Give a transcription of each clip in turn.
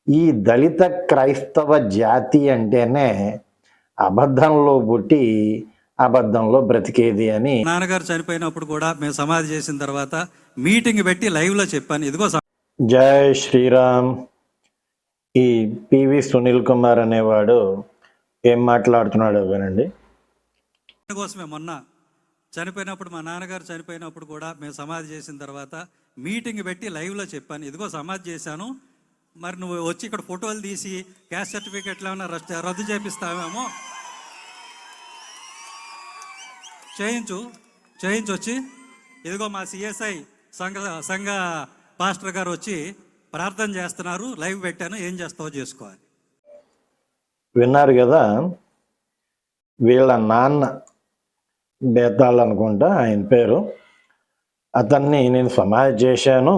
ఈ దళిత క్రైస్తవ జాతి అంటేనే అబద్ధంలో పుట్టి అబద్ధంలో బ్రతికేది అని. నాన్నగారు చనిపోయినప్పుడు కూడా మేము సమాధి చేసిన తర్వాత మీటింగ్ పెట్టి లైవ్లో చెప్పాను. ఇదిగో జై శ్రీరామ్. ఈ పివి సునీల్ కుమార్ అనేవాడు ఏం మాట్లాడుతున్నాడో వినండి. కోసమే మొన్న చనిపోయినప్పుడు మా నాన్నగారు చనిపోయినప్పుడు కూడా మేము సమాధి చేసిన తర్వాత మీటింగ్ పెట్టి లైవ్లో చెప్పాను. ఇదిగో సమాధి చేశాను, మరి నువ్వు వచ్చి ఇక్కడ ఫోటోలు తీసి క్యాస్ట్ సర్టిఫికెట్లు ఏమైనా రద్దు చేపిస్తావేమో, చేయించు వచ్చి ఇదిగో మా సిఎస్ఐ సంఘ పాస్టర్ గారు వచ్చి ప్రార్థన చేస్తున్నారు, లైవ్ పెట్టాను, ఏం చేస్తావో చేసుకోవాలి. విన్నారు కదా, వీళ్ళ నాన్న బేతాళ్ అనుకుంటా ఆయన పేరు, అతన్ని నేను సమాధి చేశాను,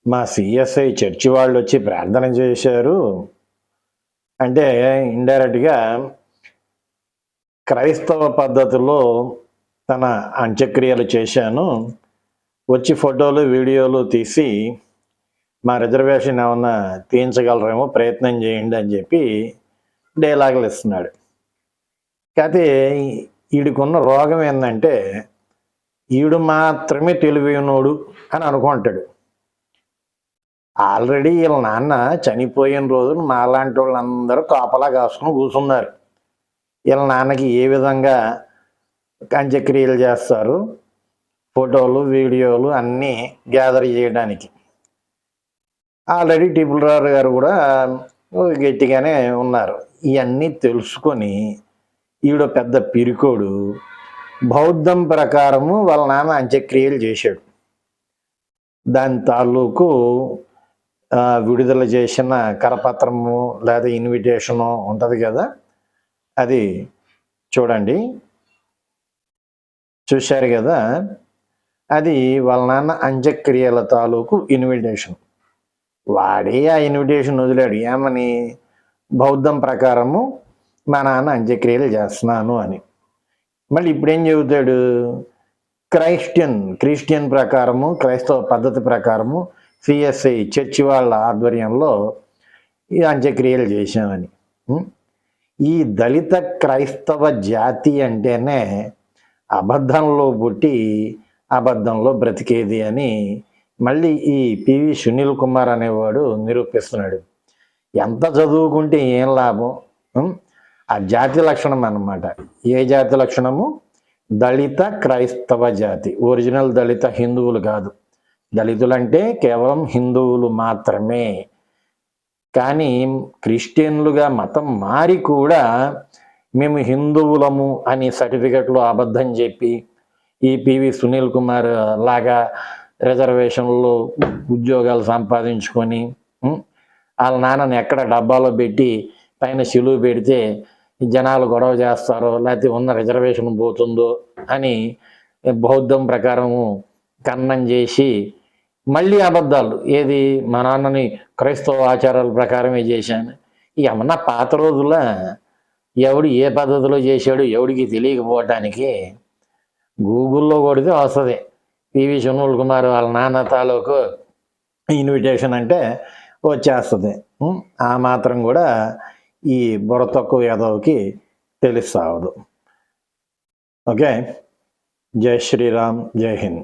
మా సిఎస్ఐ చర్చి వాళ్ళు వచ్చి ప్రార్థన చేశారు అంటే ఇండైరెక్ట్గా క్రైస్తవ పద్ధతిలో తన అంత్యక్రియలు చేశాను, వచ్చి ఫోటోలు వీడియోలు తీసి మా రిజర్వేషన్ ఏమన్నా తీయించగలరేమో ప్రయత్నం చేయండి అని చెప్పి డైలాగులు ఇస్తున్నాడు. కాకపోతే వీడికున్న రోగం ఏంటంటే ఈడు మాత్రమే తెలివైనోడు అని అనుకుంటాడు. ఆల్రెడీ వీళ్ళ నాన్న చనిపోయిన రోజులు మాలాంటి వాళ్ళందరూ కాపలా కాసుకుని కూర్చున్నారు. వీళ్ళ నాన్నకి ఏ విధంగా అంత్యక్రియలు చేస్తారు, ఫోటోలు వీడియోలు అన్నీ గ్యాదర్ చేయడానికి. ఆల్రెడీ టిపులరావు గారు కూడా గట్టిగానే ఉన్నారు. ఇవన్నీ తెలుసుకొని ఈవిడ పెద్ద పిరికోడు బౌద్ధం ప్రకారము వాళ్ళ నాన్న అంత్యక్రియలు చేశాడు. దాని తాలూకు విడుదల చేసిన కరపత్రము లేదా ఇన్విటేషను ఉంటుంది కదా, అది చూడండి, చూశారు కదా, అది వాళ్ళ నాన్న అంత్యక్రియల తాలూకు ఇన్విటేషన్. వాడే ఆ ఇన్విటేషన్ వదిలాడు, ఏమని, బౌద్ధం ప్రకారము మా నాన్న అంత్యక్రియలు చేస్తున్నాను అని. మళ్ళీ ఇప్పుడేం చెబుతాడు, క్రిస్టియన్ ప్రకారము, క్రైస్తవ పద్ధతి ప్రకారము సిఎస్ఐ చర్చి వాళ్ళ ఆధ్వర్యంలో ఈ అంత్యక్రియలు చేశామని. ఈ దళిత క్రైస్తవ జాతి అంటేనే అబద్ధంలో పుట్టి అబద్ధంలో బ్రతికేది అని మళ్ళీ ఈ పివి సునీల్ కుమార్ అనేవాడు నిరూపిస్తున్నాడు. ఎంత చదువుకుంటే ఏం లాభం? ఆ జాతి లక్షణం అన్నమాట. ఏ జాతి లక్షణము? దళిత క్రైస్తవ జాతి. ఒరిజినల్ దళిత హిందువులు కాదు. దళితులంటే కేవలం హిందువులు మాత్రమే. కానీ క్రిస్టియన్లుగా మతం మారి కూడా మేము హిందువులము అని సర్టిఫికెట్లు అబద్ధం చెప్పి ఈ పివి సునీల్ కుమార్ లాగా రిజర్వేషన్లో ఉద్యోగాలు సంపాదించుకొని వాళ్ళ నాన్నని ఎక్కడ డబ్బాలో పెట్టి పైన సిలువు పెడితే జనాలు గొడవ చేస్తారో లేకపోతే ఉన్న రిజర్వేషన్ పోతుందో అని బౌద్ధం ప్రకారము కన్నం చేసి మళ్ళీ అబద్ధాలు, ఏది మా నాన్నని క్రైస్తవ ఆచారాల ప్రకారమే చేశాను. ఏమన్నా పాత రోజుల ఎవడు ఏ పద్ధతిలో చేశాడు ఎవడికి తెలియకపోవటానికి గూగుల్లో కొడితే వస్తుంది పివి సునీల్ కుమార్ వాళ్ళ నాన్న తాలూకు ఇన్విటేషన్ అంటే వచ్చేస్తుంది. ఆ మాత్రం కూడా ఈ బుర్ర తక్కువ యాదవ్కి తెలుస్తావదు. ఓకే, జై శ్రీరామ్, జై హింద్.